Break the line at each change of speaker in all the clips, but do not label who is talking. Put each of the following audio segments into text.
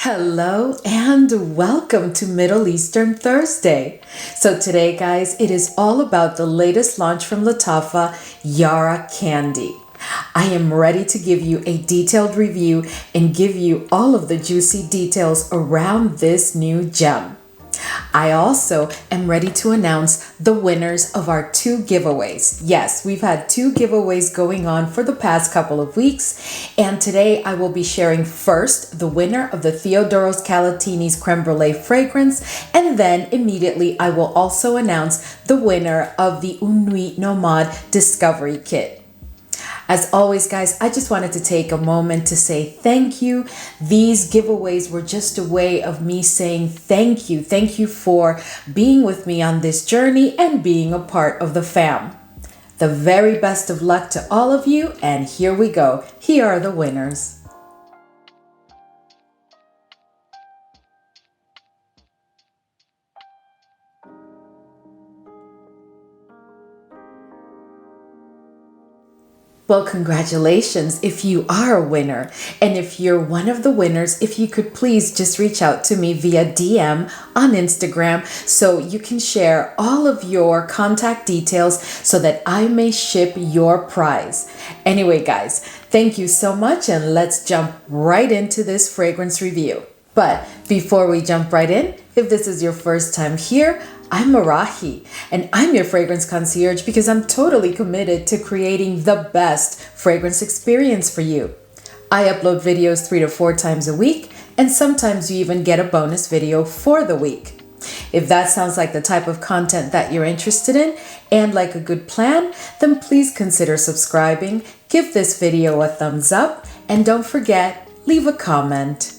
Hello and welcome to Middle Eastern Thursday. So today, guys, it is all about the latest launch from Lattafa Yara Candy. I am ready to give you a detailed review and give you all of the juicy details around this new gem. I also am ready to announce the winners of our 2 giveaways. Yes, we've had 2 giveaways going on for the past couple of weeks, and today I will be sharing first the winner of the Theodoros Calatini's Creme Brulee fragrance, and then immediately I will also announce the winner of the Une Nuit Nomade Discovery Kit. As always, guys, I just wanted to take a moment to say thank you. These giveaways were just a way of me saying thank you. Thank you for being with me on this journey and being a part of the fam. The very best of luck to all of you, and here we go. Here are the winners. Well, congratulations if you are a winner. And if you're one of the winners, if you could please just reach out to me via DM on Instagram so you can share all of your contact details so that I may ship your prize. Anyway, guys, thank you so much, and let's jump right into this fragrance review. But before we jump right in, if this is your first time here, I'm Arahi, and I'm your fragrance concierge because I'm totally committed to creating the best fragrance experience for you. I upload videos 3 to 4 times a week, and sometimes you even get a bonus video for the week. If that sounds like the type of content that you're interested in and like a good plan, then please consider subscribing, give this video a thumbs up, and don't forget, leave a comment.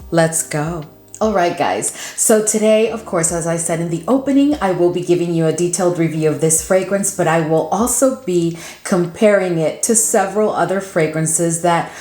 Let's go. All right, guys. So today, of course, as I said in the opening, I will be giving you a detailed review of this fragrance, but I will also be comparing it to several other fragrances that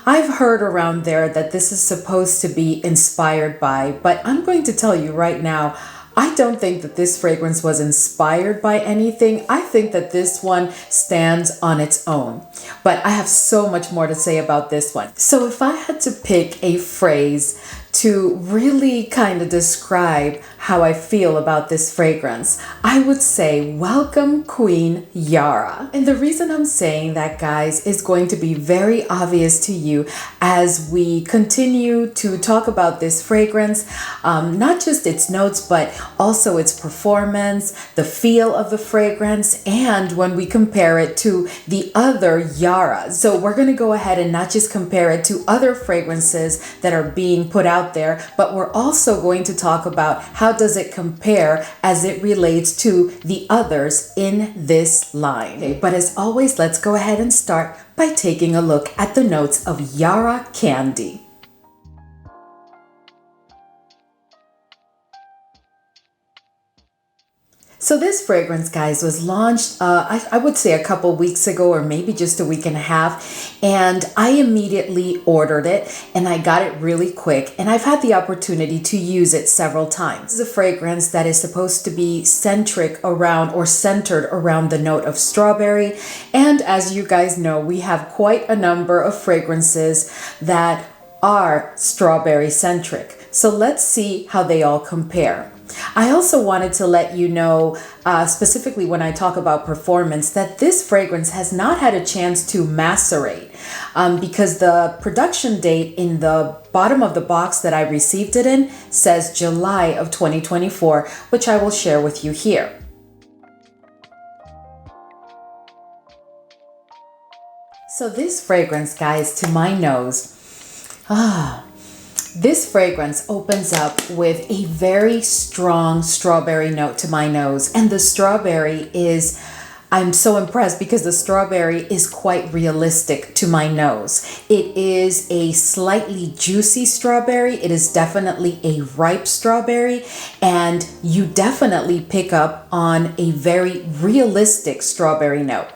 I've heard around there that this is supposed to be inspired by. But I'm going to tell you right now, I don't think that this fragrance was inspired by anything. I think that this one stands on its own. But I have so much more to say about this one. So if I had to pick a phrase to really kind of describe how I feel about this fragrance, I would say, welcome Queen Yara. And the reason I'm saying that, guys, is going to be very obvious to you as we continue to talk about this fragrance, not just its notes, but also its performance, the feel of the fragrance, and when we compare it to the other Yara. So we're going to go ahead and not just compare it to other fragrances that are being put out there, but we're also going to talk about how does it compare as it relates to the others in this line. Okay, but as always, let's go ahead and start by taking a look at the notes of Yara Candy. So this fragrance, guys, was launched, I would say a couple weeks ago, or maybe just a week and a half. And I immediately ordered it and I got it really quick. And I've had the opportunity to use it several times. This is a fragrance that is supposed to be centered around the note of strawberry. And as you guys know, we have quite a number of fragrances that are strawberry centric. So let's see how they all compare. I also wanted to let you know, specifically when I talk about performance, that this fragrance has not had a chance to macerate because the production date in the bottom of the box that I received it in says July of 2024, which I will share with you here. So this fragrance, guys, to my nose, this fragrance opens up with a very strong strawberry note to my nose. And the strawberry is, I'm so impressed because the strawberry is quite realistic to my nose. It is a slightly juicy strawberry. It is definitely a ripe strawberry. And you definitely pick up on a very realistic strawberry note.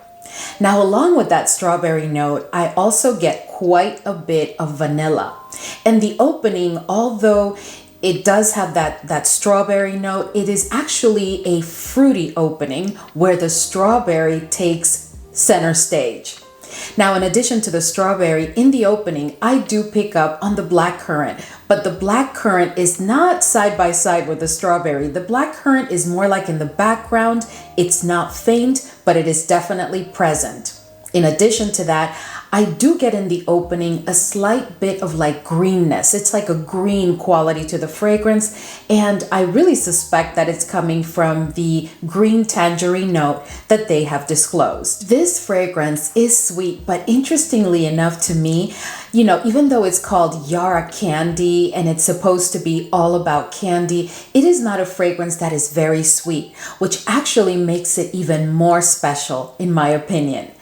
Now, along with that strawberry note, I also get quite a bit of vanilla. And the opening, although it does have that strawberry note, it is actually a fruity opening where the strawberry takes center stage. Now, in addition to the strawberry, in the opening, I do pick up on the black currant, but the black currant is not side by side with the strawberry. The black currant is more like in the background. It's not faint, but it is definitely present. In addition to that, I do get in the opening a slight bit of like greenness. It's like a green quality to the fragrance, and I really suspect that it's coming from the green tangerine note that they have disclosed. This fragrance is sweet, but interestingly enough to me, even though it's called Yara Candy and it's supposed to be all about candy, it is not a fragrance that is very sweet, which actually makes it even more special in my opinion.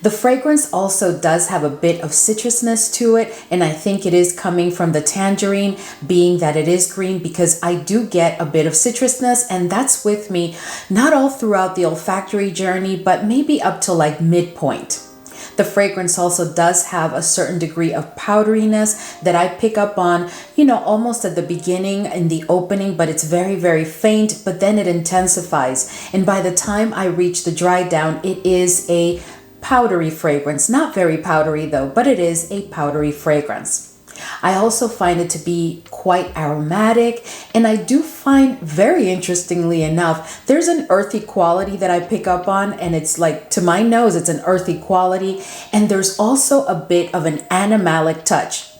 The fragrance also does have a bit of citrusness to it, and I think it is coming from the tangerine, being that it is green, because I do get a bit of citrusness, and that's with me not all throughout the olfactory journey, but maybe up to like midpoint. The fragrance also does have a certain degree of powderiness that I pick up on, almost at the beginning in the opening, but it's very, very faint, but then it intensifies. And by the time I reach the dry down, it is a powdery fragrance. Not very powdery though, but it is a powdery fragrance. I also find it to be quite aromatic, and I do find, very interestingly enough, there's an earthy quality that I pick up on, and it's like, to my nose, it's an earthy quality, and there's also a bit of an animalic touch.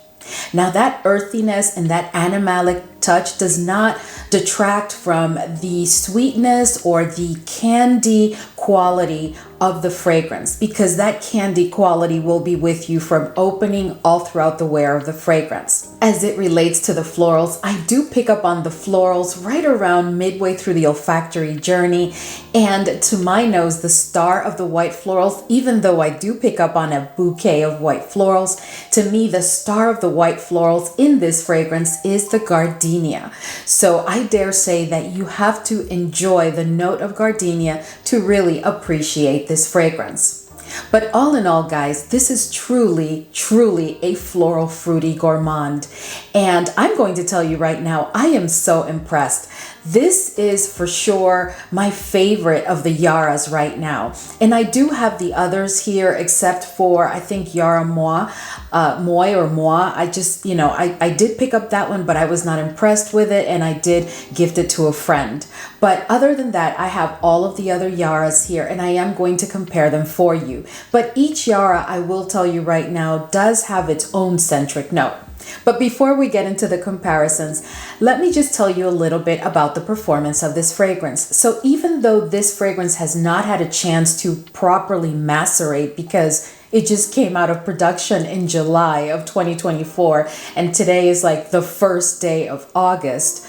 Now that earthiness and that animalic touch does not detract from the sweetness or the candy quality of the fragrance, because that candy quality will be with you from opening all throughout the wear of the fragrance. As it relates to the florals, I do pick up on the florals right around midway through the olfactory journey, and to my nose, the star of the white florals, even though I do pick up on a bouquet of white florals, to me the star of the white florals in this fragrance is the gardenia. So I dare say that you have to enjoy the note of gardenia to really appreciate this fragrance. But all in all, guys, this is truly, truly a floral fruity gourmand. And I'm going to tell you right now, I am so impressed. This is for sure my favorite of the Yaras right now. And I do have the others here, except for, I think, Yara Moi. I just, I did pick up that one, but I was not impressed with it, and I did gift it to a friend. But other than that, I have all of the other Yaras here, and I am going to compare them for you. But each Yara, I will tell you right now, does have its own centric note. But before we get into the comparisons, let me just tell you a little bit about the performance of this fragrance. So even though this fragrance has not had a chance to properly macerate, because it just came out of production in July of 2024, and today is like the first day of August,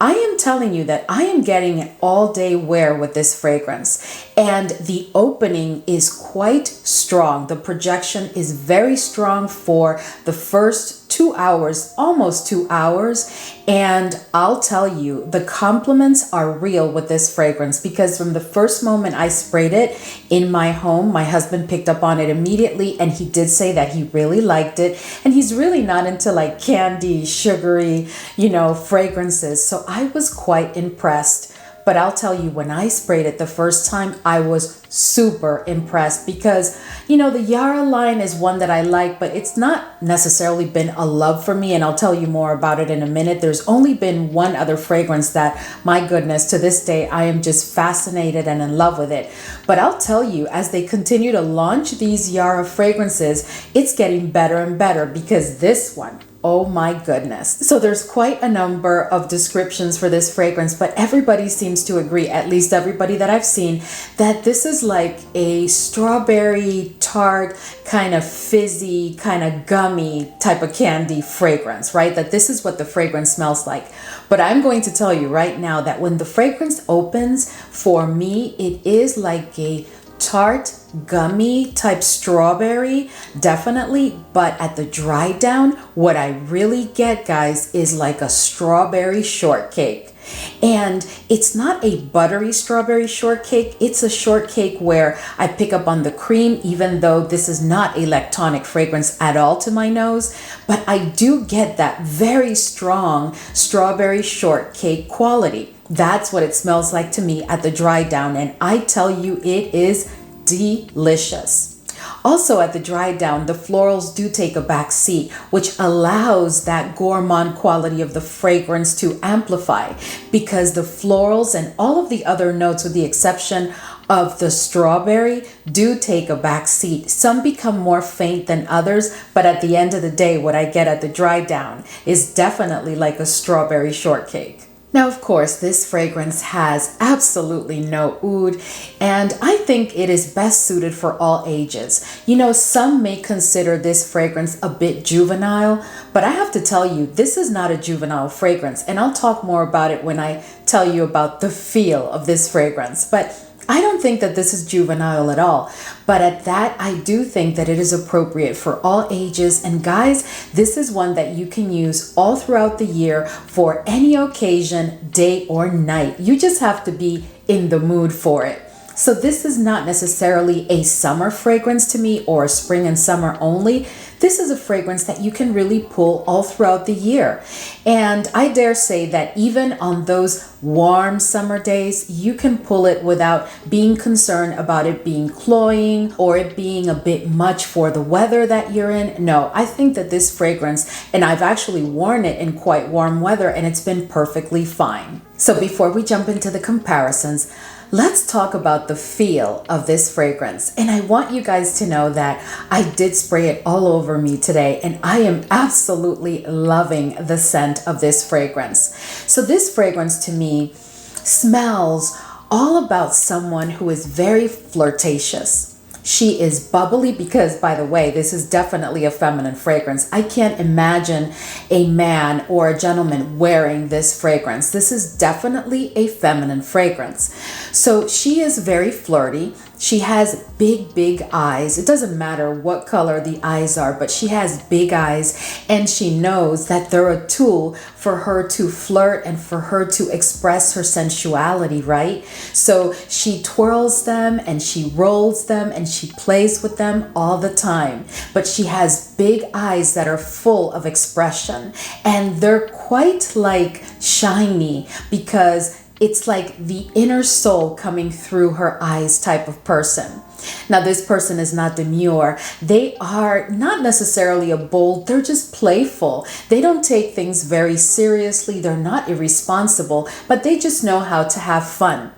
I am telling you that I am getting an all-day wear with this fragrance, and the opening is quite strong. The projection is very strong for the first 2 hours, almost 2 hours, and I'll tell you, the compliments are real with this fragrance, because from the first moment I sprayed it in my home, my husband picked up on it immediately, and he did say that he really liked it, and he's really not into like candy, sugary, fragrances, so I was quite impressed. But I'll tell you, when I sprayed it the first time, I was super impressed, because, the Yara line is one that I like, but it's not necessarily been a love for me. And I'll tell you more about it in a minute. There's only been one other fragrance that, my goodness, to this day, I am just fascinated and in love with it. But I'll tell you, as they continue to launch these Yara fragrances, it's getting better and better, because this one, oh my goodness. So there's quite a number of descriptions for this fragrance, but everybody seems to agree, at least everybody that I've seen, that this is like a strawberry tart, kind of fizzy, kind of gummy type of candy fragrance, right? That this is what the fragrance smells like. But I'm going to tell you right now that when the fragrance opens, for me, it is like a tart, gummy type strawberry, definitely. But at the dry down, what I really get, guys, is like a strawberry shortcake. And it's not a buttery strawberry shortcake. It's a shortcake where I pick up on the cream, even though this is not a lactonic fragrance at all to my nose. But I do get that very strong strawberry shortcake quality. That's what it smells like to me at the dry down. And I tell you, it is delicious. Also, at the dry down, the florals do take a back seat, which allows that gourmand quality of the fragrance to amplify, because the florals and all of the other notes, with the exception of the strawberry, do take a back seat. Some become more faint than others, but at the end of the day, what I get at the dry down is definitely like a strawberry shortcake. Now, of course, this fragrance has absolutely no oud, and I think it is best suited for all ages. You know, some may consider this fragrance a bit juvenile, but I have to tell you, this is not a juvenile fragrance, and I'll talk more about it when I tell you about the feel of this fragrance. But I don't think that this is juvenile at all, but at that, I do think that it is appropriate for all ages. And guys, this is one that you can use all throughout the year for any occasion, day or night. You just have to be in the mood for it. So this is not necessarily a summer fragrance to me, or spring and summer only. This is a fragrance that you can really pull all throughout the year. And I dare say that even on those warm summer days, you can pull it without being concerned about it being cloying or it being a bit much for the weather that you're in. No, I think that this fragrance, and I've actually worn it in quite warm weather, and it's been perfectly fine. So before we jump into the comparisons, let's talk about the feel of this fragrance. And I want you guys to know that I did spray it all over me today, and I am absolutely loving the scent of this fragrance. So this fragrance to me smells all about someone who is very flirtatious. She is bubbly because, by the way, this is definitely a feminine fragrance. I can't imagine a man or a gentleman wearing this fragrance. This is definitely a feminine fragrance. So she is very flirty. She has big, big eyes. It doesn't matter what color the eyes are, but she has big eyes, and she knows that they're a tool for her to flirt and for her to express her sensuality, right? So she twirls them and she rolls them and she plays with them all the time. But she has big eyes that are full of expression, and they're quite like shiny, because it's like the inner soul coming through her eyes type of person. Now, this person is not demure. They are not necessarily a bold, they're just playful. They don't take things very seriously. They're not irresponsible, but they just know how to have fun.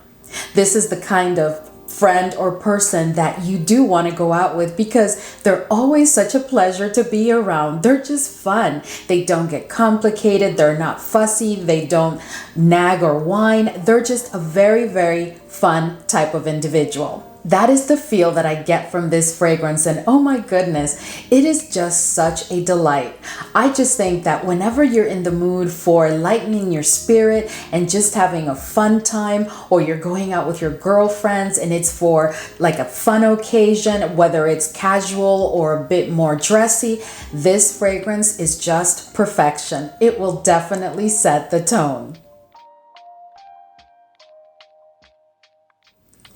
This is the kind of friend or person that you do want to go out with, because they're always such a pleasure to be around. They're just fun. They don't get complicated. They're not fussy. They don't nag or whine. They're just a very, very fun type of individual. That is the feel that I get from this fragrance, and oh my goodness, it is just such a delight. I just think that whenever you're in the mood for lightening your spirit and just having a fun time, or you're going out with your girlfriends and it's for like a fun occasion, whether it's casual or a bit more dressy, this fragrance is just perfection. It will definitely set the tone.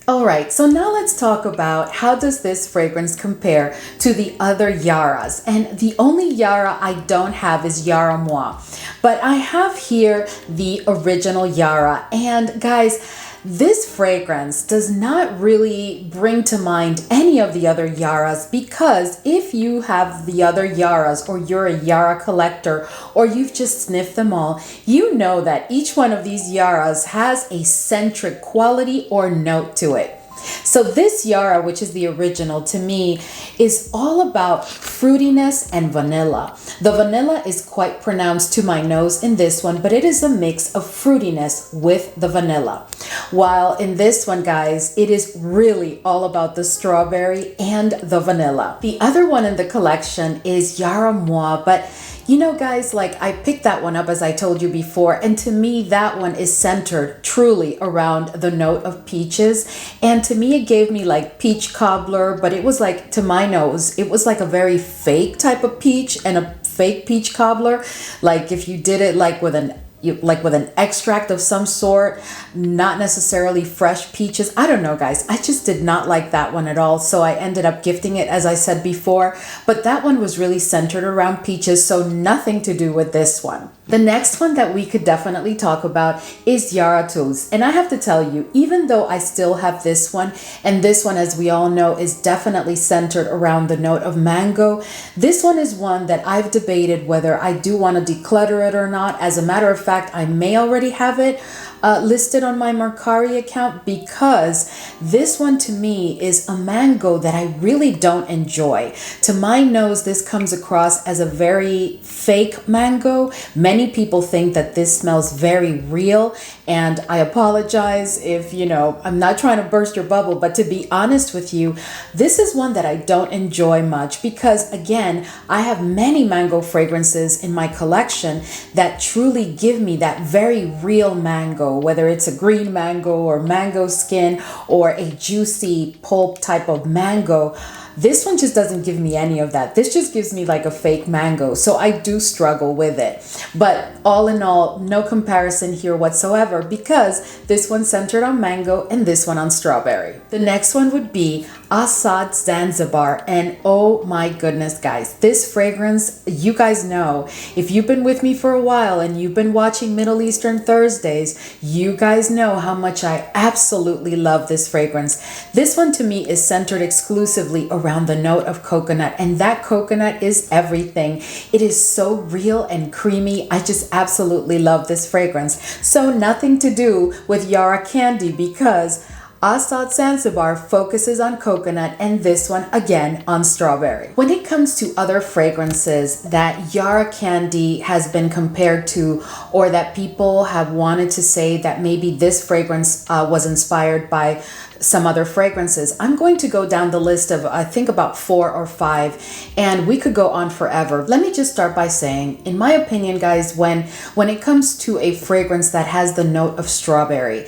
All right, so now let's talk about how does this fragrance compare to the other Yaras. And the only Yara I don't have is Yara Moi, but I have here the original Yara. And guys, this fragrance does not really bring to mind any of the other Yaras, because if you have the other Yaras, or you're a Yara collector, or you've just sniffed them all, you know that each one of these Yaras has a centric quality or note to it. So this Yara, which is the original, to me is all about fruitiness and vanilla. The vanilla is quite pronounced to my nose in this one, but it is a mix of fruitiness with the vanilla. While in this one, guys, it is really all about the strawberry and the vanilla. The other one in the collection is Yara Moi, but you know, guys, like I picked that one up, as I told you before, and to me that one is centered truly around the note of peaches. And to me it gave me like peach cobbler, but it was like, to my nose, it was like a very fake type of peach and a fake peach cobbler. Like if you did it like with an like with an extract of some sort, not necessarily fresh peaches. I don't know, guys. I just did not like that one at all. So I ended up gifting it, as I said before. But that one was really centered around peaches, so nothing to do with this one. The next one that we could definitely talk about is Yara Tools. And I have to tell you, even though I still have this one, and this one, as we all know, is definitely centered around the note of mango, this one is one that I've debated whether I do want to declutter it or not. As a matter of fact, I may already have it listed on my Mercari account, because this one to me is a mango that I really don't enjoy. To my nose, this comes across as a very fake mango. Many people think that this smells very real, and I apologize if, I'm not trying to burst your bubble, but to be honest with you, this is one that I don't enjoy much because, again, I have many mango fragrances in my collection that truly give me that very real mango, whether it's a green mango or mango skin or a juicy pulp type of mango. This one just doesn't give me any of that. This just gives me like a fake mango. So I do struggle with it. But all in all, no comparison here whatsoever, because this one's centered on mango and this one on strawberry. The next one would be Assad Zanzibar. And oh my goodness, guys, this fragrance, you guys know, if you've been with me for a while and you've been watching Middle Eastern Thursdays, you guys know how much I absolutely love this fragrance. This one to me is centered exclusively around the note of coconut, and that coconut is everything. It is so real and creamy. I just absolutely love this fragrance. So nothing to do with Yara Candy, because Assad Zanzibar focuses on coconut and this one again on strawberry. When it comes to other fragrances that Yara Candy has been compared to, or that people have wanted to say that maybe this fragrance was inspired by some other fragrances, I'm going to go down the list of, I think, about 4 or 5, and we could go on forever. Let me just start by saying, in my opinion, guys, when it comes to a fragrance that has the note of strawberry,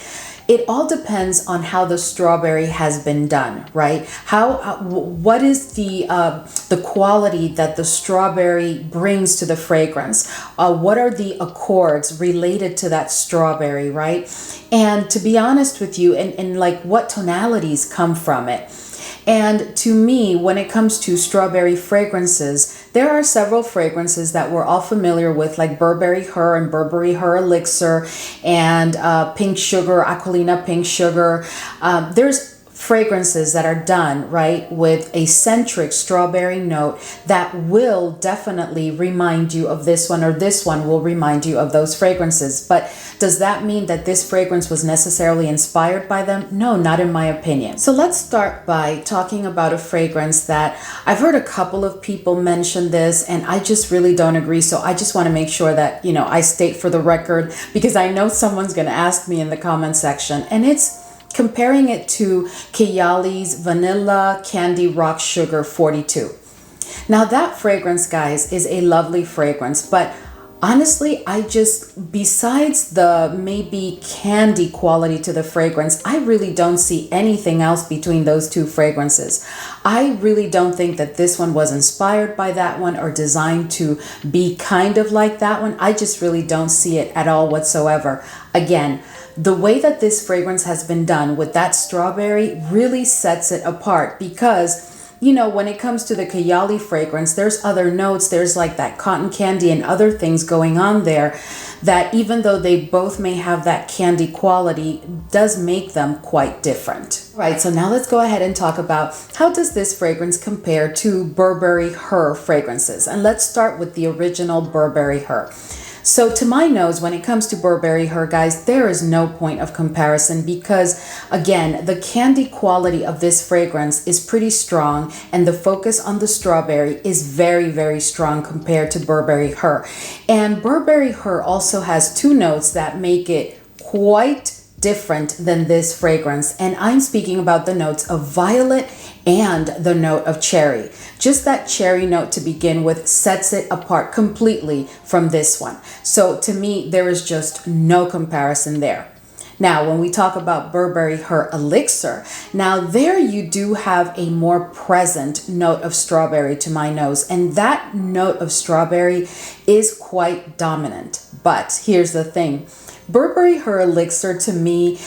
it all depends on how the strawberry has been done, right? What is the quality that the strawberry brings to the fragrance? What are the accords related to that strawberry, right? And to be honest with you, and like what tonalities come from it. And to me, when it comes to strawberry fragrances, there are several fragrances that we're all familiar with, like Burberry Her and Burberry Her Elixir and Pink Sugar, Aquilina Pink Sugar. There's fragrances that are done, right, with a centric strawberry note that will definitely remind you of this one, or this one will remind you of those fragrances. But does that mean that this fragrance was necessarily inspired by them? No, not in my opinion. So let's start by talking about a fragrance that I've heard a couple of people mention this, and I just really don't agree. So I just want to make sure that, I state for the record, because I know someone's going to ask me in the comment section, and it's comparing it to Kayali's Vanilla Candy Rock Sugar 42. Now that fragrance, guys, is a lovely fragrance, but honestly, besides the maybe candy quality to the fragrance, I really don't see anything else between those two fragrances. I really don't think that this one was inspired by that one or designed to be kind of like that one. I just really don't see it at all whatsoever. Again, the way that this fragrance has been done with that strawberry really sets it apart, because when it comes to the Kayali fragrance, there's other notes. There's like that cotton candy and other things going on there that, even though they both may have that candy quality, does make them quite different. Right, so now let's go ahead and talk about how does this fragrance compare to Burberry Her fragrances. And let's start with the original Burberry Her. So to my nose, when it comes to Burberry Her, guys, there is no point of comparison, because again, the candy quality of this fragrance is pretty strong, and the focus on the strawberry is very, very strong compared to Burberry Her. And Burberry Her also has 2 notes that make it quite different than this fragrance, and I'm speaking about the notes of violet and the note of cherry. Just that cherry note to begin with sets it apart completely from this one. So to me, there is just no comparison there. Now, when we talk about Burberry Her Elixir, now there you do have a more present note of strawberry to my nose, and that note of strawberry is quite dominant. But here's the thing. Burberry Her Elixir, to me,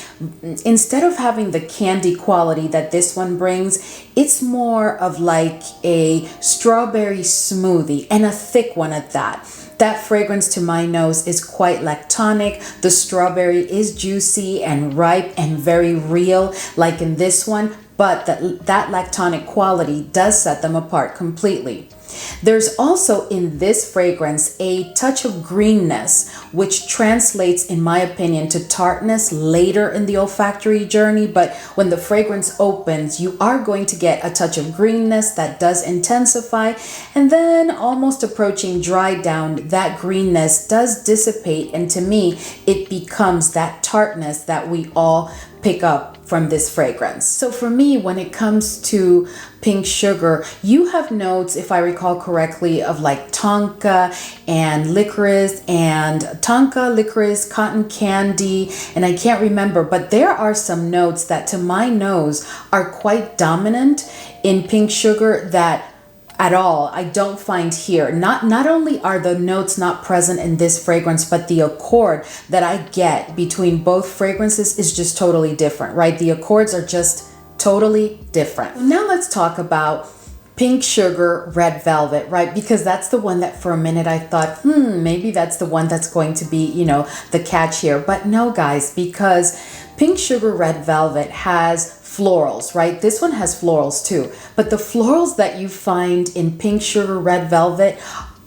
instead of having the candy quality that this one brings, it's more of like a strawberry smoothie, and a thick one at that. That fragrance to my nose is quite lactonic. The strawberry is juicy and ripe and very real, like in this one, but that lactonic quality does set them apart completely. There's also in this fragrance a touch of greenness, which translates, in my opinion, to tartness later in the olfactory journey. But when the fragrance opens, you are going to get a touch of greenness that does intensify. And then almost approaching dry down, that greenness does dissipate. And to me, it becomes that tartness that we all pick up from this fragrance. So for me, when it comes to Pink Sugar, you have notes, if I recall correctly, of like tonka and licorice, cotton candy, and I can't remember, but there are some notes that to my nose are quite dominant in Pink Sugar that at all I don't find here. Not only are the notes not present in this fragrance, but the accord that I get between both fragrances is just totally different, right? The accords are just totally different. Now let's talk about Pink Sugar Red Velvet, right? Because that's the one that for a minute I thought, maybe that's the one that's going to be, the catch here. But no, guys, because Pink Sugar Red Velvet has florals, right? This one has florals too, but the florals that you find in Pink Sugar Red Velvet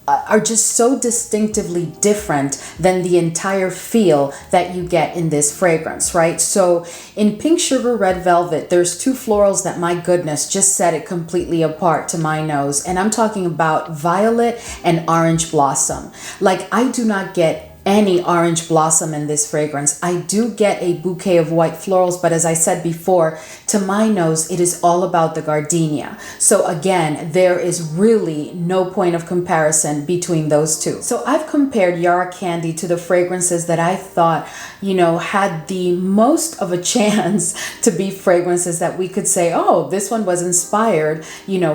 are just so distinctively different than the entire feel that you get in this fragrance, right? So in Pink Sugar Red Velvet, there's two florals that, my goodness, just set it completely apart to my nose. And I'm talking about violet and orange blossom. Like, I do not get any orange blossom in this fragrance. I do get a bouquet of white florals, but as I said before, to my nose, it is all about the gardenia. So again, there is really no point of comparison between those two. So I've compared Yara Candy to the fragrances that I thought, had the most of a chance to be fragrances that we could say, oh, this one was inspired,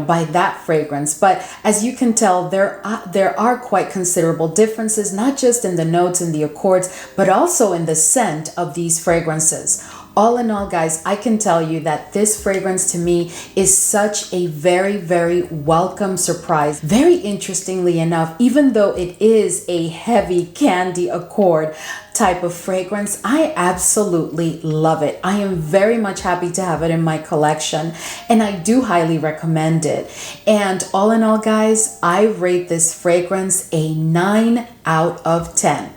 by that fragrance. But as you can tell, there are quite considerable differences, not just in the notes and the accords, but also in the scent of these fragrances. All in all, guys, I can tell you that this fragrance to me is such a very, very welcome surprise. Very interestingly enough, even though it is a heavy candy accord type of fragrance, I absolutely love it. I am very much happy to have it in my collection, and I do highly recommend it. And all in all, guys, I rate this fragrance a 9 out of 10.